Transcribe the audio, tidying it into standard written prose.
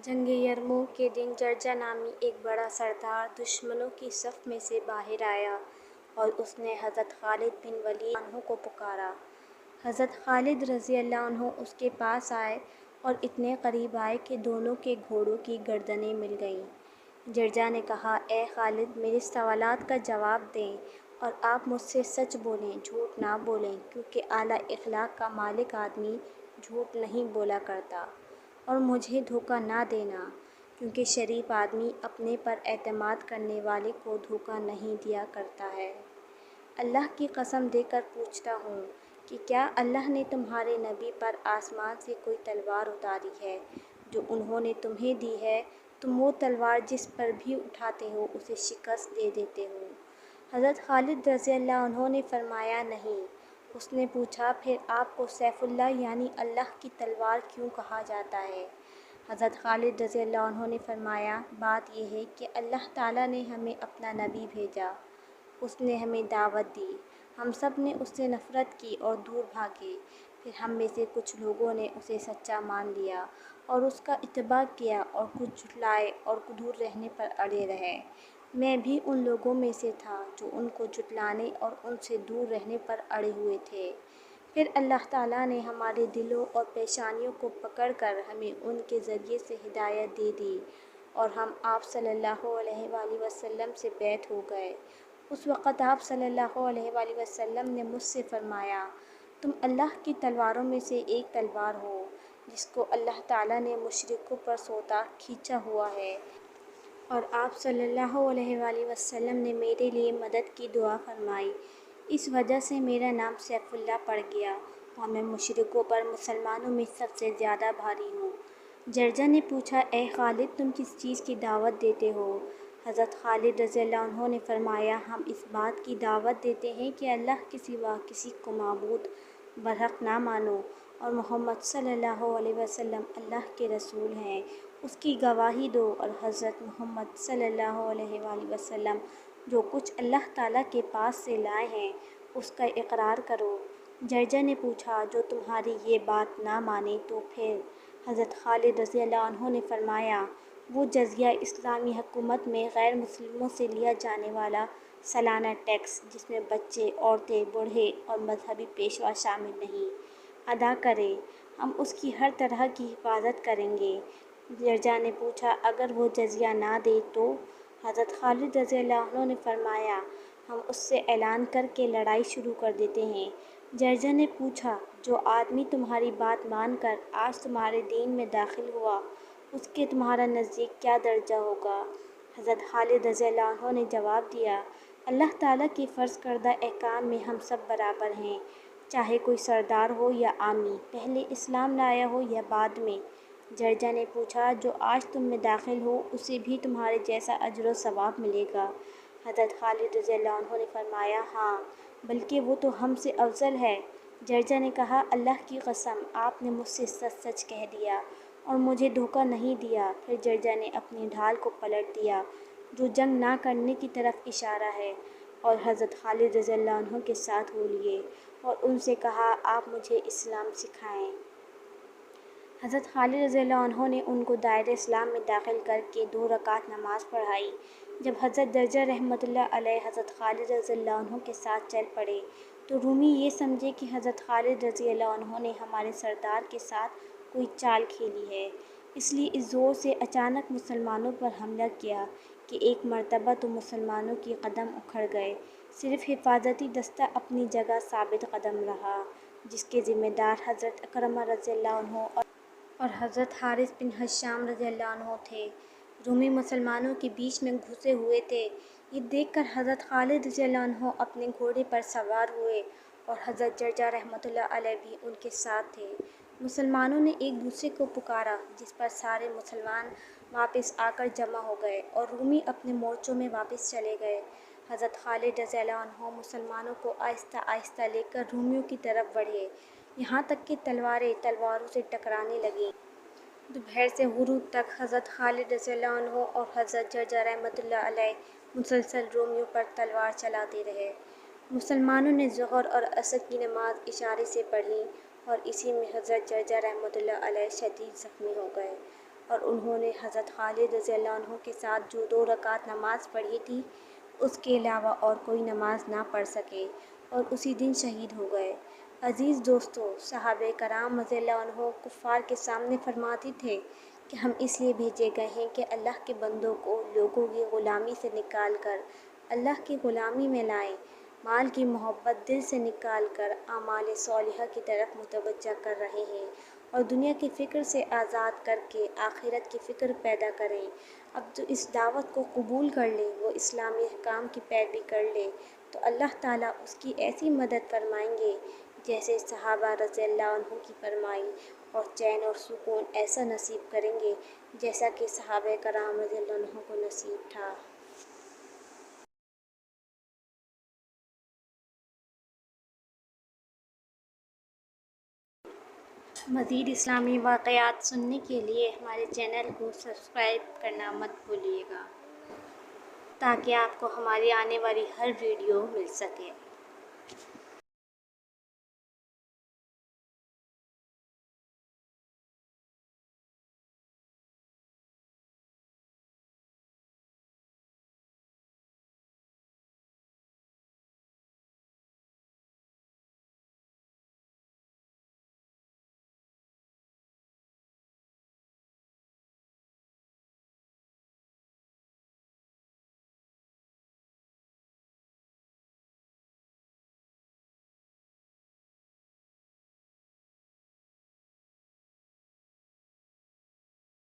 جنگ یرموک کے دن جرجا نامی ایک بڑا سردار دشمنوں کی صف میں سے باہر آیا اور اس نے حضرت خالد بن ولید عنہ کو پکارا۔ حضرت خالد رضی اللہ عنہ اس کے پاس آئے اور اتنے قریب آئے کہ دونوں کے گھوڑوں کی گردنیں مل گئیں۔ جرجا نے کہا، اے خالد، میرے سوالات کا جواب دیں اور آپ مجھ سے سچ بولیں، جھوٹ نہ بولیں، کیونکہ اعلیٰ اخلاق کا مالک آدمی جھوٹ نہیں بولا کرتا، اور مجھے دھوکہ نہ دینا، کیونکہ شریف آدمی اپنے پر اعتماد کرنے والے کو دھوکہ نہیں دیا کرتا ہے۔ اللہ کی قسم دے کر پوچھتا ہوں کہ کیا اللہ نے تمہارے نبی پر آسمان سے کوئی تلوار اتاری ہے جو انہوں نے تمہیں دی ہے؟ تم وہ تلوار جس پر بھی اٹھاتے ہو اسے شکست دے دیتے ہو۔ حضرت خالد رضی اللہ عنہ نے فرمایا، نہیں۔ اس نے پوچھا، پھر آپ کو سیف اللہ یعنی اللہ کی تلوار کیوں کہا جاتا ہے؟ حضرت خالد رضی اللہ عنہ نے فرمایا، بات یہ ہے کہ اللہ تعالیٰ نے ہمیں اپنا نبی بھیجا، اس نے ہمیں دعوت دی، ہم سب نے اس سے نفرت کی اور دور بھاگے، پھر ہم میں سے کچھ لوگوں نے اسے سچا مان لیا اور اس کا اتباع کیا اور کچھ جھٹلائے اور دور رہنے پر اڑے رہے۔ میں بھی ان لوگوں میں سے تھا جو ان کو جھٹلانے اور ان سے دور رہنے پر اڑے ہوئے تھے۔ پھر اللہ تعالیٰ نے ہمارے دلوں اور پیشانیوں کو پکڑ کر ہمیں ان کے ذریعے سے ہدایت دے دی اور ہم آپ صلی اللہ علیہ وآلہ وسلم سے بیعت ہو گئے۔ اس وقت آپ صلی اللہ علیہ وآلہ وسلم نے مجھ سے فرمایا، تم اللہ کی تلواروں میں سے ایک تلوار ہو جس کو اللہ تعالیٰ نے مشرکوں پر سوتا کھینچا ہوا ہے، اور آپ صلی اللہ علیہ وآلہ وسلم نے میرے لیے مدد کی دعا فرمائی، اس وجہ سے میرا نام سیف اللہ پڑ گیا اور میں مشرکوں پر مسلمانوں میں سب سے زیادہ بھاری ہوں۔ جرجا نے پوچھا، اے خالد، تم کس چیز کی دعوت دیتے ہو؟ حضرت خالد رضی اللہ عنہ نے فرمایا، ہم اس بات کی دعوت دیتے ہیں کہ اللہ کے سوا کسی کو معبود برحق نہ مانو اور محمد صلی اللہ علیہ وسلم اللہ کے رسول ہیں، اس کی گواہی دو، اور حضرت محمد صلی اللہ علیہ وآلہ وسلم جو کچھ اللہ تعالیٰ کے پاس سے لائے ہیں اس کا اقرار کرو۔ جرجا نے پوچھا، جو تمہاری یہ بات نہ مانے تو پھر؟ حضرت خالد رضی اللہ عنہ نے فرمایا، وہ جزیہ اسلامی حکومت میں غیر مسلموں سے لیا جانے والا سالانہ ٹیکس جس میں بچے، عورتیں، بوڑھے اور مذہبی پیشوا شامل نہیں، ادا کرے، ہم اس کی ہر طرح کی حفاظت کریں گے۔ جرجا نے پوچھا، اگر وہ جزیہ نہ دے تو؟ حضرت خالد رضی اللہ عنہ نے فرمایا، ہم اس سے اعلان کر کے لڑائی شروع کر دیتے ہیں۔ جرجا نے پوچھا، جو آدمی تمہاری بات مان کر آج تمہارے دین میں داخل ہوا اس کے تمہارا نزدیک کیا درجہ ہوگا؟ حضرت خالد رضی اللہ عنہ نے جواب دیا، اللہ تعالیٰ کے فرض کردہ احکام میں ہم سب برابر ہیں، چاہے کوئی سردار ہو یا عامی، پہلے اسلام لایا ہو یا بعد میں۔ جرجا نے پوچھا، جو آج تم میں داخل ہو اسے بھی تمہارے جیسا اجر و ثواب ملے گا؟ حضرت خالد رضی اللہ عنہ نے فرمایا، ہاں، بلکہ وہ تو ہم سے افضل ہے۔ جرجا نے کہا، اللہ کی قسم، آپ نے مجھ سے سچ سچ کہہ دیا اور مجھے دھوکہ نہیں دیا۔ پھر جرجا نے اپنی ڈھال کو پلٹ دیا جو جنگ نہ کرنے کی طرف اشارہ ہے، اور حضرت خالد رضی اللہ عنہ کے ساتھ ہو لیے اور ان سے کہا، آپ مجھے اسلام سکھائیں۔ حضرت خالد رضی اللہ عنہ نے ان کو دائرہ اسلام میں داخل کر کے 2 رکعت نماز پڑھائی۔ جب حضرت جرجا رحمۃ اللہ علیہ حضرت خالد رضی اللہ عنہ کے ساتھ چل پڑے تو رومی یہ سمجھے کہ حضرت خالد رضی اللہ عنہ نے ہمارے سردار کے ساتھ کوئی چال کھیلی ہے، اس لیے اس زور سے اچانک مسلمانوں پر حملہ کیا کہ ایک مرتبہ تو مسلمانوں کے قدم اکھڑ گئے، صرف حفاظتی دستہ اپنی جگہ ثابت قدم رہا، جس کے ذمہ دار حضرت اکرمہ رضی اللہ عنہ اور حضرت حارث بن حشام رضی اللہ عنہ تھے۔ رومی مسلمانوں کے بیچ میں گھسے ہوئے تھے۔ یہ دیکھ کر حضرت خالد رضی اللہ عنہ اپنے گھوڑے پر سوار ہوئے اور حضرت جرجا رحمۃ اللہ علیہ بھی ان کے ساتھ تھے۔ مسلمانوں نے ایک دوسرے کو پکارا، جس پر سارے مسلمان واپس آ کر جمع ہو گئے اور رومی اپنے مورچوں میں واپس چلے گئے۔ حضرت خالد رضی اللہ عنہ مسلمانوں کو آہستہ آہستہ لے کر رومیوں کی طرف بڑھے، یہاں تک کہ تلواریں تلواروں سے ٹکرانے لگیں۔ دوپہر سے غروب تک حضرت خالد رضی اللہ عنہ اور حضرت جرجا رحمۃ اللہ علیہ مسلسل رومیوں پر تلوار چلاتے رہے۔ مسلمانوں نے ظہر اور عصر کی نماز اشارے سے پڑھی اور اسی میں حضرت جرجا رحمۃ اللہ علیہ شدید زخمی ہو گئے اور انہوں نے حضرت خالد رضی اللہ عنہ کے ساتھ جو 2 رکعت نماز پڑھی تھی اس کے علاوہ اور کوئی نماز نہ پڑھ سکے اور اسی دن شہید ہو گئے۔ عزیز دوستو، صحابہ کرام رضی اللہ عنہ کفار کے سامنے فرماتے تھے کہ ہم اس لیے بھیجے گئے ہیں کہ اللہ کے بندوں کو لوگوں کی غلامی سے نکال کر اللہ کی غلامی میں لائیں، مال کی محبت دل سے نکال کر اعمال صالحہ کی طرف متوجہ کر رہے ہیں اور دنیا کی فکر سے آزاد کر کے آخرت کی فکر پیدا کریں۔ اب جو اس دعوت کو قبول کر لے، وہ اسلامی احکام کی پیروی کر لے، تو اللہ تعالیٰ اس کی ایسی مدد فرمائیں گے جیسے صحابہ رضی اللہ عنہ کی فرمائی، اور چین اور سکون ایسا نصیب کریں گے جیسا کہ صحابہ کرام رضی اللہ عنہ کو نصیب تھا۔ مزید اسلامی واقعات سننے کے لیے ہمارے چینل کو سبسکرائب کرنا مت بھولیے گا تاکہ آپ کو ہماری آنے والی ہر ویڈیو مل سکے۔